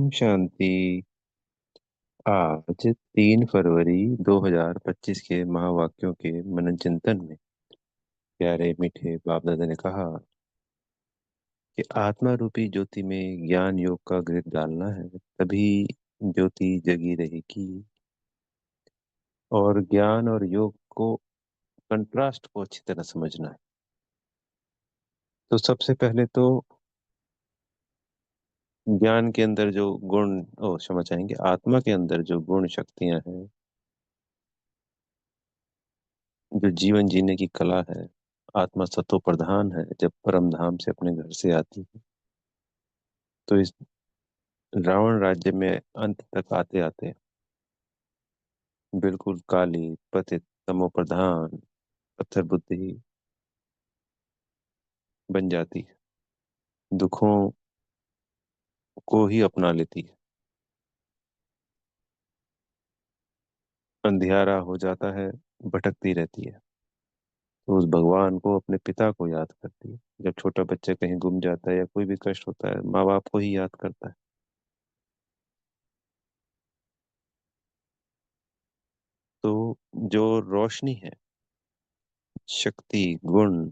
ओम शांति। आज 3 फरवरी 2025 के महावाक्यों के मनन चिंतन में प्यारे मीठे बाप दादा ने कहा कि आत्मा रूपी ज्योति में ज्ञान योग का घृत डालना है, तभी ज्योति जगी रहेगी। और ज्ञान और योग को कंट्रास्ट को अच्छी तरह समझना है। तो सबसे पहले तो ज्ञान के अंदर जो गुण, क्षमा चाहेंगे, आत्मा के अंदर जो गुण शक्तियां हैं, जो जीवन जीने की कला है, आत्मा सतो प्रधान है। जब परम धाम से अपने घर से आती है तो इस रावण राज्य में अंत तक आते आते बिल्कुल काली, पतित, तमो प्रधान, पत्थर बुद्धि बन जाती है, दुखों को ही अपना लेती है, अंधियारा हो जाता है, भटकती रहती है। तो उस भगवान को, अपने पिता को याद करती है। जब छोटा बच्चा कहीं गुम जाता है या कोई भी कष्ट होता है, माँ बाप को ही याद करता है। तो जो रोशनी है, शक्ति, गुण,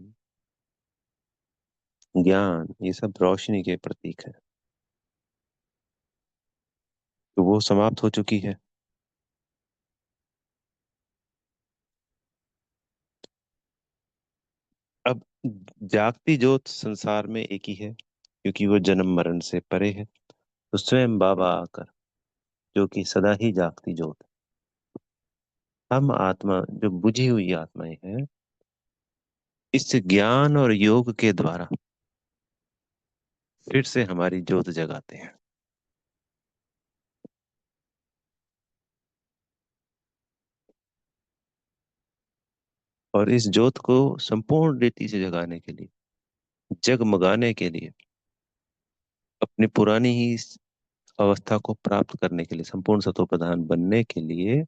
ज्ञान, ये सब रोशनी के प्रतीक है। तो वो समाप्त हो चुकी है। अब जागती ज्योत संसार में एक ही है, क्योंकि वो जन्म मरण से परे है। तो स्वयं बाबा आकर, जो कि सदा ही जागती ज्योत है, हम आत्मा जो बुझी हुई आत्माएं हैं, इस ज्ञान और योग के द्वारा फिर से हमारी ज्योत जगाते हैं। और इस ज्योत को संपूर्ण रीति से जगाने के लिए, जगमगाने के लिए, अपनी पुरानी ही इस अवस्था को प्राप्त करने के लिए, संपूर्ण सतो प्रधान बनने के लिए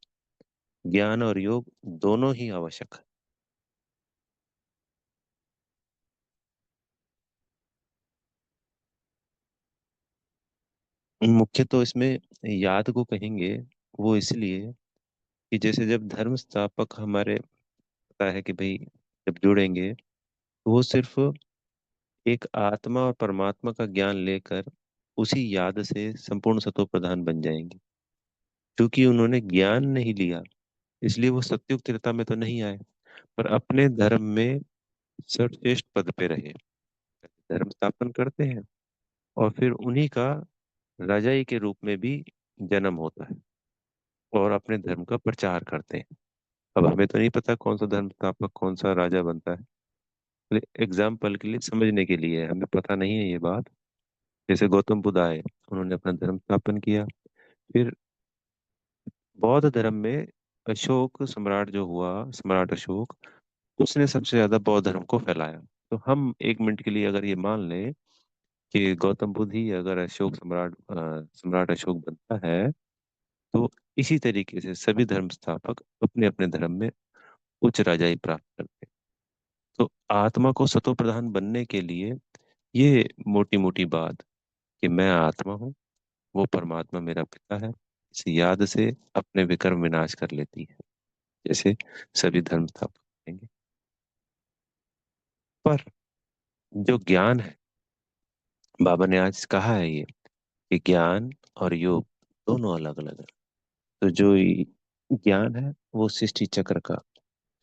ज्ञान और योग दोनों ही आवश्यक है। मुख्य तो इसमें याद को कहेंगे, वो इसलिए कि जैसे जब धर्म स्थापक हमारे पता है कि भाई जब जुड़ेंगे तो वो सिर्फ एक आत्मा और परमात्मा का ज्ञान लेकर उसी याद से संपूर्ण सतो प्रधान बन जाएंगे। क्योंकि उन्होंने ज्ञान नहीं लिया, इसलिए वो सतयुग त्रेता में तो नहीं आए, पर अपने धर्म में सर्वश्रेष्ठ पद पे रहे, धर्म स्थापन करते हैं और फिर उन्हीं का राजाई के रूप में भी जन्म होता है और अपने धर्म का प्रचार करते हैं। अब हमें तो नहीं पता कौन सा धर्म स्थापक, कौन सा राजा बनता है। एग्जाम्पल के लिए, समझने के लिए, हमें पता नहीं है ये बात। जैसे गौतम बुद्ध आए, उन्होंने अपना धर्म स्थापन किया। फिर बौद्ध धर्म में अशोक सम्राट जो हुआ, सम्राट अशोक, उसने सबसे ज्यादा बौद्ध धर्म को फैलाया। तो हम एक मिनट के लिए अगर ये मान लें कि गौतम बुद्ध ही अगर सम्राट अशोक बनता है, तो इसी तरीके से सभी धर्म स्थापक अपने अपने धर्म में उच्च राजाई प्राप्त करते हैं। तो आत्मा को सतो प्रधान बनने के लिए ये मोटी मोटी बात कि मैं आत्मा हूँ, वो परमात्मा मेरा पिता है, इस याद से अपने विकर्म विनाश कर लेती है, जैसे सभी धर्म स्थापक करेंगे। पर जो ज्ञान है, बाबा ने आज कहा है ये कि ज्ञान और योग दोनों अलग अलग है। तो जो ज्ञान है वो सृष्टि चक्र का,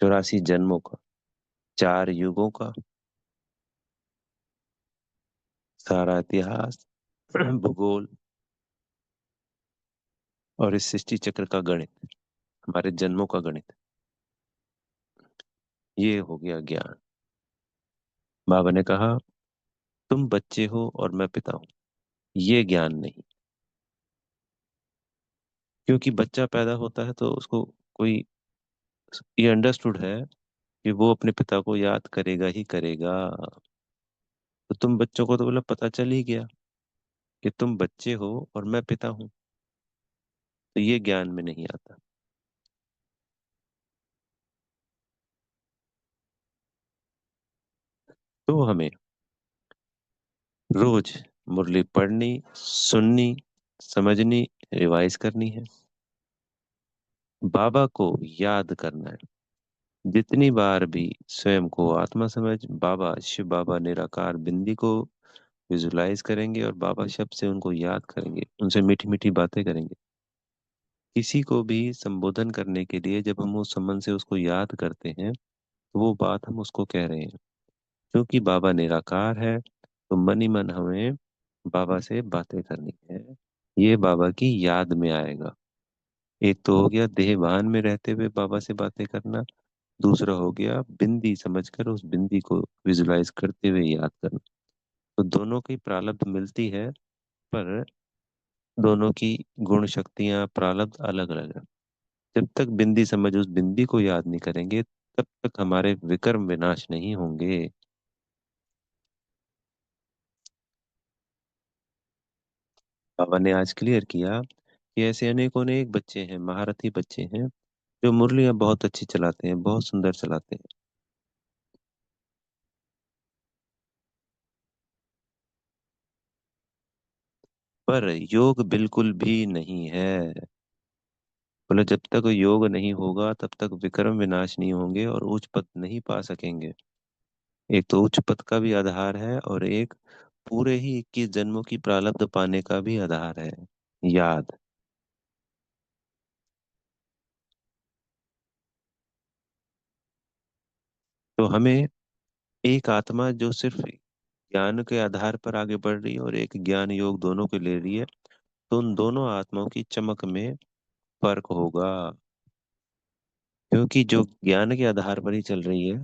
84 जन्मों का, 4 युगों का सारा इतिहास, भूगोल और इस सृष्टि चक्र का गणित, हमारे जन्मों का गणित, ये हो गया ज्ञान। बाबा ने कहा तुम बच्चे हो और मैं पिता हूँ, ये ज्ञान नहीं। क्योंकि बच्चा पैदा होता है तो उसको कोई, ये अंडरस्टूड है कि वो अपने पिता को याद करेगा ही करेगा। तो तुम बच्चों को तो बोला पता चल ही गया कि तुम बच्चे हो और मैं पिता हूँ। तो ये ज्ञान में नहीं आता। तो हमें रोज मुरली पढ़नी, सुननी, समझनी, रिवाइज करनी है। बाबा को याद करना है। जितनी बार भी स्वयं को आत्मा समझ बाबा, शिव बाबा, निराकार, बिंदी को विजुलाइज करेंगे और बाबा शब्द से उनको याद करेंगे, उनसे मीठी मीठी बातें करेंगे। किसी को भी संबोधन करने के लिए जब हम उस संबंध से उसको याद करते हैं, तो वो बात हम उसको कह रहे हैं। क्योंकि बाबा निराकार है, तो मन ही मन हमें बाबा से बातें करनी है। ये बाबा की याद में आएगा। एक तो हो गया देहभान में रहते हुए बाबा से बातें करना, दूसरा हो गया बिंदी समझकर उस बिंदी को विजुलाइज करते हुए याद करना। तो दोनों की प्रारब्ध मिलती है, पर दोनों की गुण शक्तियां प्रारब्ध अलग अलग है। जब तक बिंदी समझ उस बिंदी को याद नहीं करेंगे, तब तक हमारे विकर्म विनाश नहीं होंगे। बाबा ने आज क्लियर किया कि ऐसे अनेकों अनेक बच्चे हैं, महारथी बच्चे हैं, जो मुरलियां बहुत अच्छी चलाते हैं, बहुत सुंदर चलाते हैं, पर योग बिल्कुल भी नहीं है। बोले जब तक योग नहीं होगा तब तक विक्रम विनाश नहीं होंगे और उच्च पद नहीं पा सकेंगे। एक तो उच्च पद का भी आधार है, और एक पूरे ही 21 जन्मों की प्रारब्ध पाने का भी आधार है, याद। तो हमें एक आत्मा जो सिर्फ ज्ञान के आधार पर आगे बढ़ रही है और एक ज्ञान योग दोनों को ले रही है, तो उन दोनों आत्माओं की चमक में फर्क होगा। क्योंकि जो ज्ञान के आधार पर ही चल रही है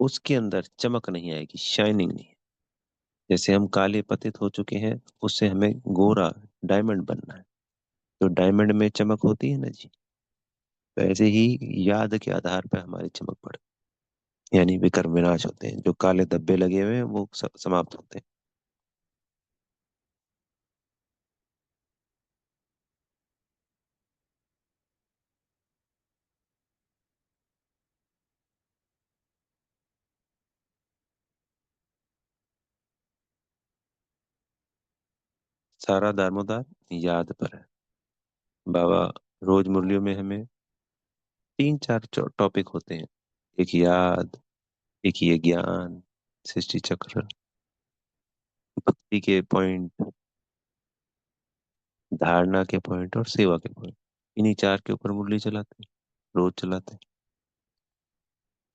उसके अंदर चमक नहीं आएगी, शाइनिंग नहीं। जैसे हम काले पतित हो चुके हैं, उससे हमें गोरा डायमंड बनना है, तो डायमंड में चमक होती है ना जी। तो ऐसे ही याद के आधार पर हमारी चमक बढ़, यानी विकर्म विनाश होते हैं, जो काले धब्बे लगे हुए हैं वो समाप्त होते हैं। सारा दारोमदार याद पर है। बाबा रोज मुरलियों में हमें तीन चार टॉपिक होते हैं। एक याद, एक ये ज्ञान, सृष्टि चक्र, भक्ति के पॉइंट, धारणा के पॉइंट और सेवा के पॉइंट। इन्हीं चार के ऊपर मुरली चलाते हैं, रोज चलाते हैं।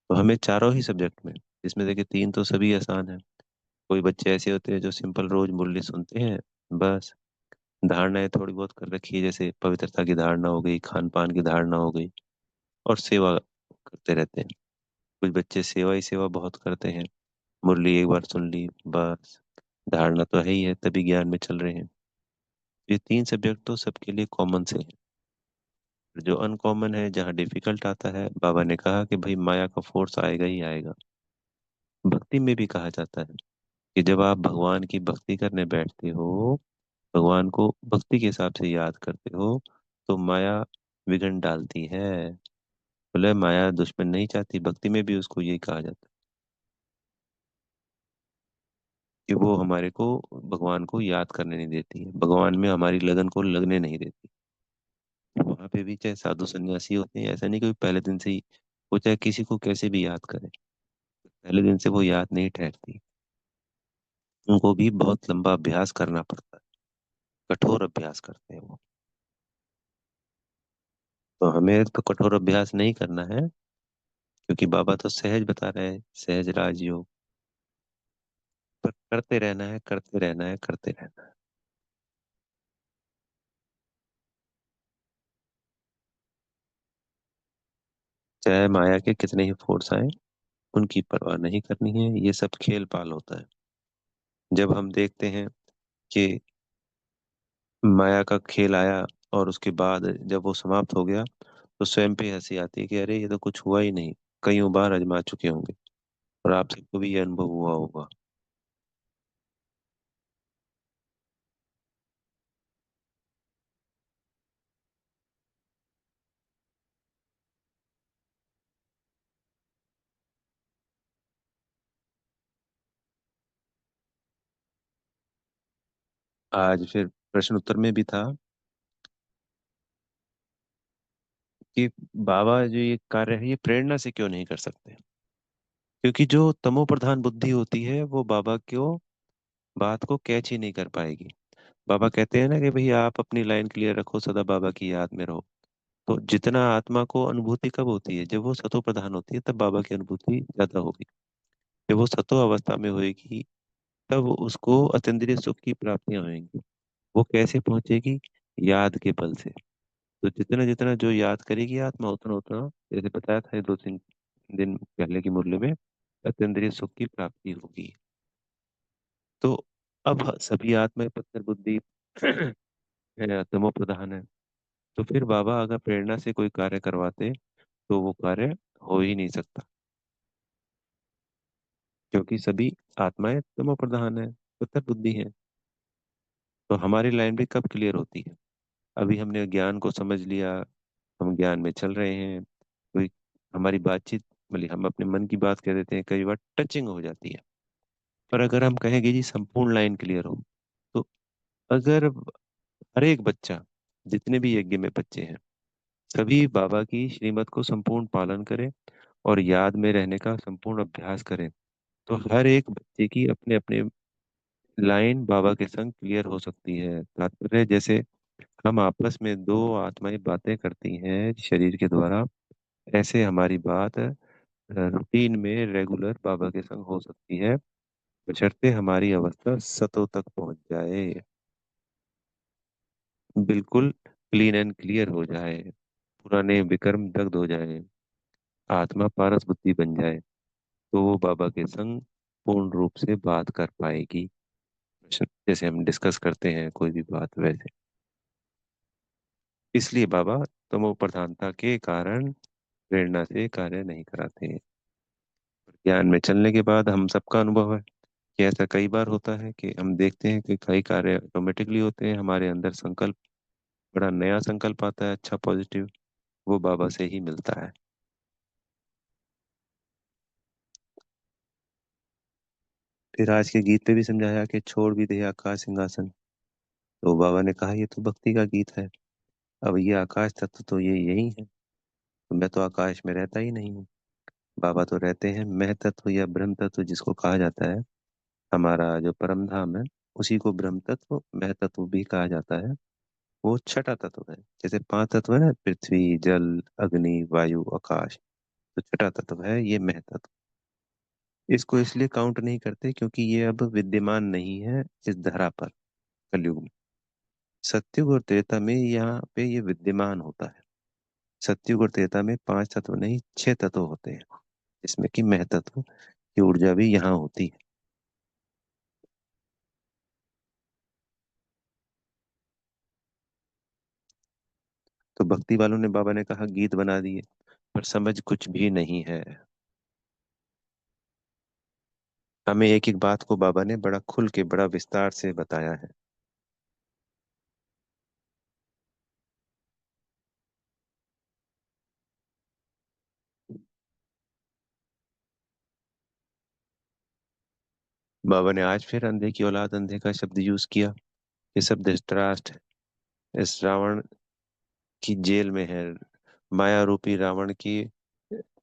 तो हमें चारों ही सब्जेक्ट में, इसमें देखिए तीन तो सभी आसान है। कोई बच्चे ऐसे होते हैं जो सिंपल रोज मुरली सुनते हैं, बस धारणाएं थोड़ी बहुत कर रखी है, जैसे पवित्रता की धारणा हो गई, खान पान की धारणा हो गई, और सेवा करते रहते हैं। कुछ बच्चे सेवा ही सेवा बहुत करते हैं, मुरली एक बार सुन ली बस, धारणा तो है ही है तभी ज्ञान में चल रहे हैं। ये तीन सब्जेक्ट तो सबके लिए कॉमन से है। जो अनकॉमन है, जहाँ डिफिकल्ट आता है, बाबा ने कहा कि भाई माया का फोर्स आएगा ही आएगा। भक्ति में भी कहा जाता है कि जब आप भगवान की भक्ति करने बैठते हो, भगवान को भक्ति के हिसाब से याद करते हो, तो माया विघ्न डालती है। बोले माया दुश्मन नहीं चाहती, भक्ति में भी उसको यही कहा जाता है कि वो हमारे को भगवान को याद करने नहीं देती है, भगवान में हमारी लगन को लगने नहीं देती। वहां पे भी चाहे साधु सन्यासी होते हैं, ऐसा नहीं कि पहले दिन से ही वो चाहे किसी को कैसे भी याद करे, पहले दिन से वो याद नहीं ठहरती। उनको भी बहुत लंबा अभ्यास करना पड़ता है, कठोर अभ्यास करते हैं वो। तो हमें तो कठोर अभ्यास नहीं करना है, क्योंकि बाबा तो सहज बता रहे हैं, सहज राजयोग। पर करते रहना है, करते रहना है, करते रहना है। चाहे माया के कितने ही फोर्स आए, उनकी परवाह नहीं करनी है। ये सब खेल पाल होता है। जब हम देखते हैं कि माया का खेल आया और उसके बाद जब वो समाप्त हो गया, तो स्वयं पे हंसी आती है कि अरे ये तो कुछ हुआ ही नहीं, कईयों बार आजमा चुके होंगे। और आप सबको भी ये अनुभव हुआ होगा। आज फिर प्रश्न उत्तर में भी था कि बाबा जो ये कार्य है ये प्रेरणा से क्यों नहीं कर सकते। क्योंकि जो तमो प्रधान बुद्धि होती है वो बाबा को बात को कैच ही नहीं कर पाएगी। बाबा कहते हैं ना कि भाई आप अपनी लाइन क्लियर रखो, सदा बाबा की याद में रहो। तो जितना आत्मा को अनुभूति कब होती है, जब वो सतो प्रधान होती है तब बाबा की अनुभूति ज्यादा होगी। जब वो सतो अवस्था में होएगी तब उसको अतीन्द्रिय सुख की प्राप्तियां होंगी। वो कैसे पहुंचेगी? याद के बल से। तो जितना जितना जो याद करेगी आत्मा, उतना उतना, जैसे बताया था ये 2-3 दिन पहले की मुरली में, अतीन्द्रिय सुख की प्राप्ति होगी। तो अब सभी आत्माएं पत्थर बुद्धि है, तमो प्रधान है। तो फिर बाबा अगर प्रेरणा से कोई कार्य करवाते तो वो कार्य हो ही नहीं सकता, क्योंकि सभी आत्माएं तमो प्रधान है, पत्थर बुद्धि है। तो हमारी लाइन भी कब क्लियर होती है? अभी हमने ज्ञान को समझ लिया, हम ज्ञान में चल रहे हैं, कोई हमारी बातचीत, मतलब हम अपने मन की बात कह देते हैं, कई बार टचिंग हो जाती है। पर अगर हम कहेंगे जी संपूर्ण लाइन क्लियर हो, तो अगर हर एक बच्चा, जितने भी यज्ञ में बच्चे हैं, सभी बाबा की श्रीमत को संपूर्ण पालन करें और याद में रहने का संपूर्ण अभ्यास करें, तो हर एक बच्चे की अपने अपने लाइन बाबा के संग क्लियर हो सकती है। तात्पर्य जैसे हम आपस में दो आत्माएं बातें करती हैं शरीर के द्वारा, ऐसे हमारी बात रूटीन में रेगुलर बाबा के संग हो सकती है, बशर्ते हमारी अवस्था सतो तक पहुंच जाए, बिल्कुल क्लीन एंड क्लियर हो जाए, पुराने विकर्म दग्ध हो जाए, आत्मा पारस बुद्धि बन जाए, तो वो बाबा के संग पूर्ण रूप से बात कर पाएगी। जैसे हम डिस्कस करते हैं कोई भी बात, वैसे। इसलिए बाबा तमो प्रधानता के कारण प्रेरणा से कार्य नहीं कराते। ज्ञान में चलने के बाद हम सबका अनुभव है कि ऐसा कई बार होता है कि हम देखते हैं कि कई कार्य ऑटोमेटिकली होते हैं, हमारे अंदर संकल्प, बड़ा नया संकल्प आता है, अच्छा पॉजिटिव, वो बाबा से ही मिलता है। फिर आज के गीत पे भी समझाया कि छोड़ भी दे आकाश सिंहासन। तो बाबा ने कहा ये तो भक्ति का गीत है। अब ये आकाश तत्व तो ये यही है, तो मैं तो आकाश में रहता ही नहीं हूँ। बाबा तो रहते हैं मह तत्व या ब्रह्म तत्व, जिसको कहा जाता है हमारा जो परम धाम है, उसी को ब्रह्म तत्व मह तत्व भी कहा जाता है। वो छठा तत्व है। जैसे 5 तत्व है ना, पृथ्वी जल अग्नि वायु आकाश, तो छठा तत्व है ये मह तत्व। इसको इसलिए काउंट नहीं करते क्योंकि ये अब विद्यमान नहीं है इस धरा पर, कलयुग में। सत्युग और त्रेता में यहाँ पे ये विद्यमान होता है। सत्युग और त्रेता में 5 तत्व नहीं, 6 तत्व होते हैं, जिसमें कि मह तत्व की ऊर्जा भी यहाँ होती है। तो भक्ति वालों ने, बाबा ने कहा, गीत बना दिए, पर समझ कुछ भी नहीं है। हमें एक एक बात को बाबा ने बड़ा खुल के, बड़ा विस्तार से बताया है। बाबा ने आज फिर अंधे की औलाद, अंधे का शब्द यूज किया। ये सब धृतराष्ट्र इस रावण की जेल में है, माया रूपी रावण की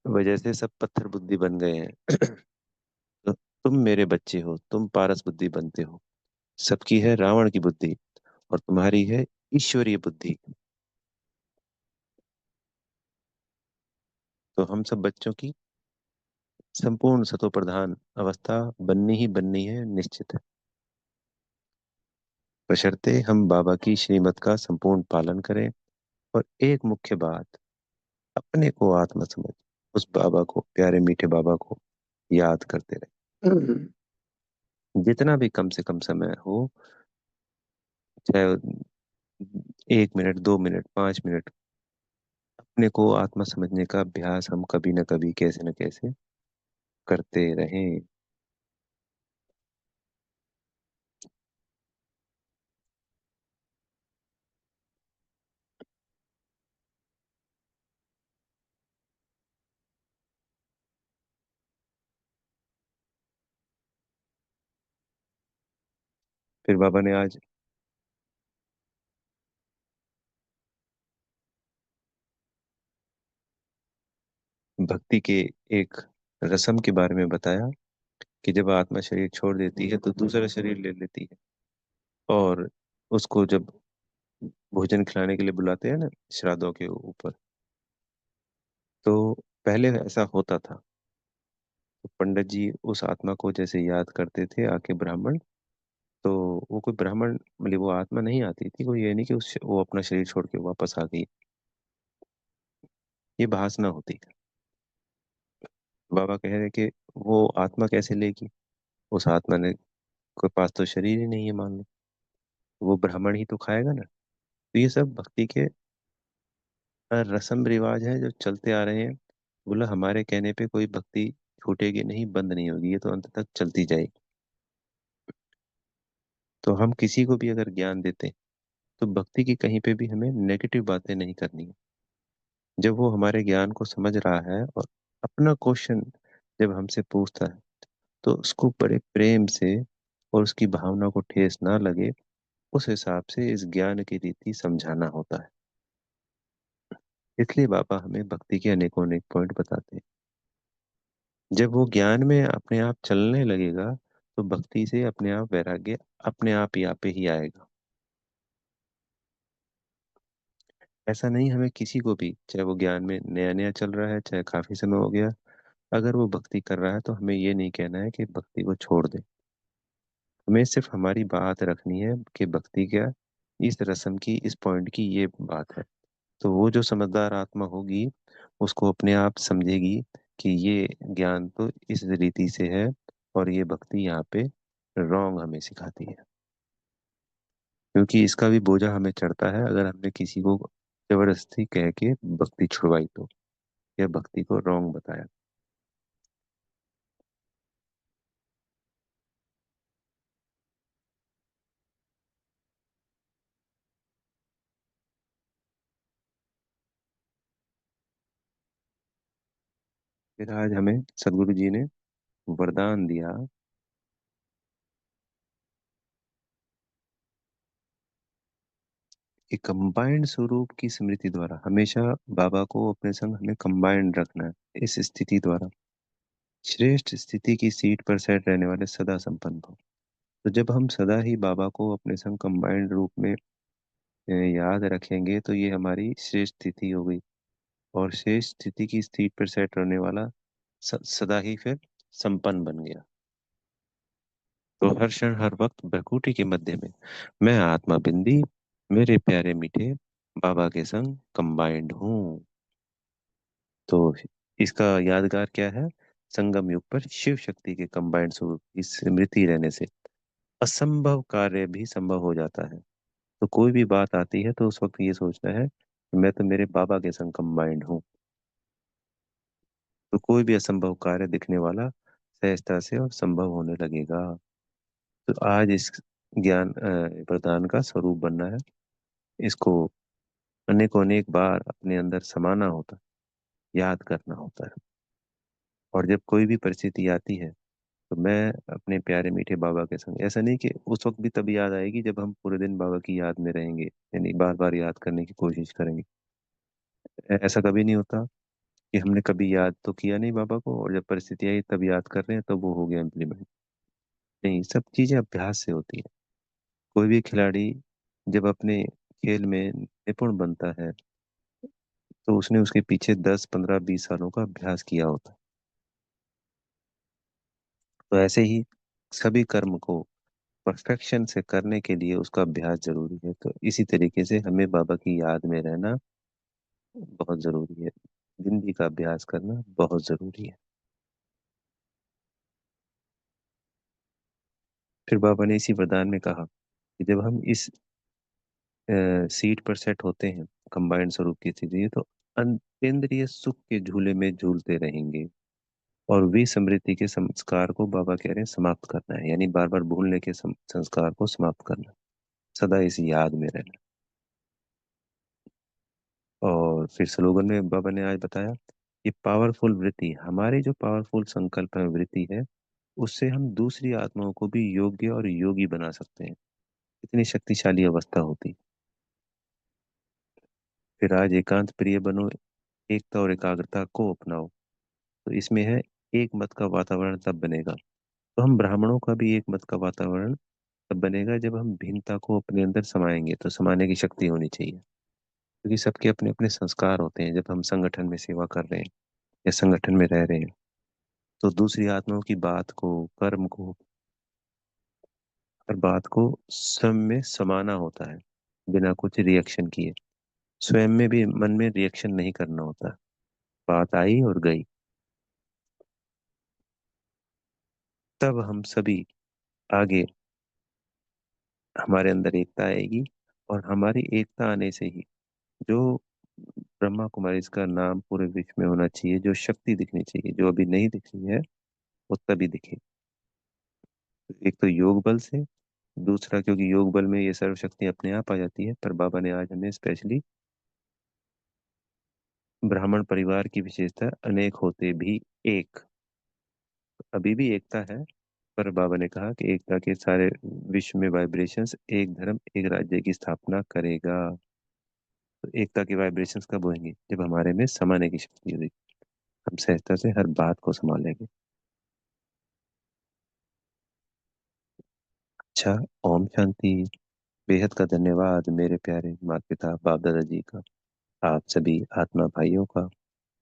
वजह से सब पत्थर बुद्धि बन गए हैं। तो तुम मेरे बच्चे हो, तुम पारस बुद्धि बनते हो। सबकी है रावण की बुद्धि और तुम्हारी है ईश्वरीय बुद्धि। तो हम सब बच्चों की संपूर्ण सतो प्रधान अवस्था बननी ही बननी है, निश्चित है, बशर्ते हम बाबा की श्रीमत का संपूर्ण पालन करें। और एक मुख्य बात, अपने को आत्मा समझ, उस बाबा को, प्यारे मीठे बाबा को याद करते रहे। जितना भी कम से कम समय हो, चाहे 1 मिनट, 2 मिनट, 5 मिनट, अपने को आत्मा समझने का अभ्यास हम कभी न कभी, कैसे न कैसे करते रहें। फिर बाबा ने आज भक्ति के एक रस्म के बारे में बताया कि जब आत्मा शरीर छोड़ देती है तो दूसरा शरीर ले लेती है, और उसको जब भोजन खिलाने के लिए बुलाते हैं ना श्राद्धों के ऊपर, तो पहले ऐसा होता था। तो पंडित जी उस आत्मा को जैसे याद करते थे आके ब्राह्मण, तो वो कोई ब्राह्मण मतलब वो आत्मा नहीं आती थी, वो ये नहीं कि वो अपना शरीर छोड़ के वापस आ गई। ये भासना होती है। बाबा कह रहे कि वो आत्मा कैसे लेगी, उस आत्मा ने के पास तो शरीर ही नहीं है मान लो, वो ब्राह्मण ही तो खाएगा ना। तो ये सब भक्ति के रस्म रिवाज है जो चलते आ रहे हैं। बोला हमारे कहने पे कोई भक्ति छूटेगी नहीं, बंद नहीं होगी, ये तो अंत तक चलती जाएगी। तो हम किसी को भी अगर ज्ञान देते हैं तो भक्ति की कहीं पे भी हमें नेगेटिव बातें नहीं करनी है। जब वो हमारे ज्ञान को समझ रहा है और अपना क्वेश्चन जब हमसे पूछता है, तो उसको बड़े प्रेम से और उसकी भावना को ठेस ना लगे, उस हिसाब से इस ज्ञान की रीति समझाना होता है। इसलिए बाबा हमें भक्ति के अनेकों अनेक पॉइंट बताते हैं। जब वो ज्ञान में अपने आप चलने लगेगा तो भक्ति से अपने आप वैराग्य अपने आप ही आप ही आएगा। ऐसा नहीं, हमें किसी को भी, चाहे वो ज्ञान में नया नया चल रहा है चाहे काफी समय हो गया, अगर वो भक्ति कर रहा है तो हमें ये नहीं कहना है कि भक्ति को छोड़ दे। हमें सिर्फ हमारी बात रखनी है कि भक्ति क्या, इस रस्म की, इस पॉइंट की ये बात है। तो वो जो समझदार आत्मा होगी उसको अपने आप समझेगी कि ये ज्ञान तो इस रीति से है, और ये भक्ति यहाँ पे रॉन्ग हमें सिखाती है। क्योंकि इसका भी बोझा हमें चढ़ता है अगर हमने किसी को जबरदस्ती कह के भक्ति छुड़वाई तो, या भक्ति को रॉन्ग बताया। फिर आज हमें सदगुरु जी ने वरदान दिया कि कंबाइंड स्वरूप की स्मृति द्वारा हमेशा बाबा को अपने संग हमें कंबाइंड रखना है। इस स्थिति द्वारा श्रेष्ठ स्थिति की सीट पर सेट रहने वाले सदा संपन्न भव। तो जब हम सदा ही बाबा को अपने संग कंबाइंड रूप में याद रखेंगे तो ये हमारी श्रेष्ठ स्थिति हो गई। और श्रेष्ठ स्थिति की सीट पर सेट रहने वाला सदा ही फिर संपन्न बन गया। तो हर क्षण हर वक्त भ्रकुटी के मध्य में मैं आत्मा बिंदी मेरे प्यारे मीठे बाबा के संग कंबाइंड हूँ। तो इसका यादगार क्या है, संगम युग पर शिव शक्ति के कंबाइंड स्वरूप की स्मृति रहने से असंभव कार्य भी संभव हो जाता है। तो कोई भी बात आती है तो उस वक्त ये सोचना है कि मैं तो मेरे बाबा के संग कंबाइंड हूँ। तो कोई भी असंभव कार्य दिखने वाला सहजता से और संभव होने लगेगा। तो आज इस ज्ञान वरदान का स्वरूप बनना है, इसको अनेकों अनेक बार अपने अंदर समाना होता है, याद करना होता है। और जब कोई भी परिस्थिति आती है तो मैं अपने प्यारे मीठे बाबा के संग, ऐसा नहीं कि उस वक्त भी तभी याद आएगी जब हम पूरे दिन बाबा की याद में रहेंगे, यानी बार बार याद करने की कोशिश करेंगे। ऐसा कभी नहीं होता कि हमने कभी याद तो किया नहीं बाबा को और जब परिस्थिति आई तब याद कर रहे हैं तो वो हो गया इम्प्लीमेंट। नहीं, सब चीजें अभ्यास से होती है। कोई भी खिलाड़ी जब अपने खेल में निपुण बनता है तो उसने उसके पीछे 10 15 20 सालों का अभ्यास किया होता है। तो ऐसे ही सभी कर्म को परफेक्शन से करने के लिए उसका अभ्यास जरूरी है। तो इसी तरीके से हमें बाबा की याद में रहना बहुत जरूरी है, जिंदगी का अभ्यास करना बहुत जरूरी है। फिर बाबा ने इसी वरदान में कहा कि जब हम इस सीट पर सेट होते हैं कंबाइंड स्वरूप की स्थिति में, तो अतीन्द्रिय सुख के झूले में झूलते रहेंगे। और विस्मृति के संस्कार को बाबा कह रहे हैं समाप्त करना है, यानी बार बार भूलने के संस्कार को समाप्त करना, सदा इस याद में रहना। और फिर स्लोगन में बाबा ने आज बताया कि पावरफुल वृत्ति, हमारी जो पावरफुल संकल्प है वृत्ति है, उससे हम दूसरी आत्माओं को भी योग्य और योगी बना सकते हैं। इतनी शक्तिशाली अवस्था होती। फिर आज एकांत प्रिय बनो, एकता और एकाग्रता को अपनाओ। इसमें है एक मत का वातावरण तब बनेगा। तो हम ब्राह्मणों का भी एक मत का वातावरण तब बनेगा जब हम भिन्नता को अपने अंदर समाएंगे। तो समाने की शक्ति होनी चाहिए, क्योंकि सबके अपने अपने संस्कार होते हैं। जब हम संगठन में सेवा कर रहे हैं या संगठन में रह रहे हैं, तो दूसरी आत्माओं की बात को, कर्म को, हर बात को स्वयं में समाना होता है, बिना कुछ रिएक्शन किए। स्वयं में भी मन में रिएक्शन नहीं करना होता। बात आई और गई। तब हम सभी आगे, हमारे अंदर एकता आएगी। और हमारी एकता आने से ही जो ब्रह्मा कुमारी, इसका नाम पूरे विश्व में होना चाहिए, जो शक्ति दिखनी चाहिए, जो अभी नहीं दिख रही है, वो तभी दिखे। एक तो योग बल से, दूसरा क्योंकि योग बल में ये सर्व शक्ति अपने आप आ जाती है, पर बाबा ने आज हमें स्पेशली ब्राह्मण परिवार की विशेषता अनेक होते भी एक, अभी भी एकता है, पर बाबा ने कहा कि एकता के सारे विश्व में वाइब्रेशंस एक धर्म एक राज्य की स्थापना करेगा। तो एकता के वाइब्रेशंस कब होंगे? जब हमारे में समाने की शक्ति होगी, हम सहजता से हर बात को संभालेंगे। अच्छा। ओम शांति। बेहद का धन्यवाद मेरे प्यारे माता पिता बाप दादा जी का, आप सभी आत्मा भाइयों का,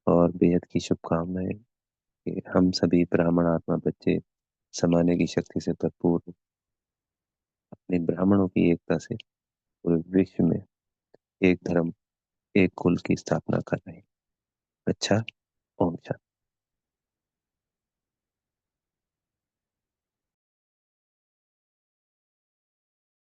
और बेहद की शुभकामनाएं कि हम सभी ब्राह्मण आत्मा बच्चे समाने की शक्ति से भरपूर अपने ब्राह्मणों की एकता से पूरे विश्व में एक धर्म एक कुल की स्थापना कर रहे हैं। अच्छा। ओम शांति।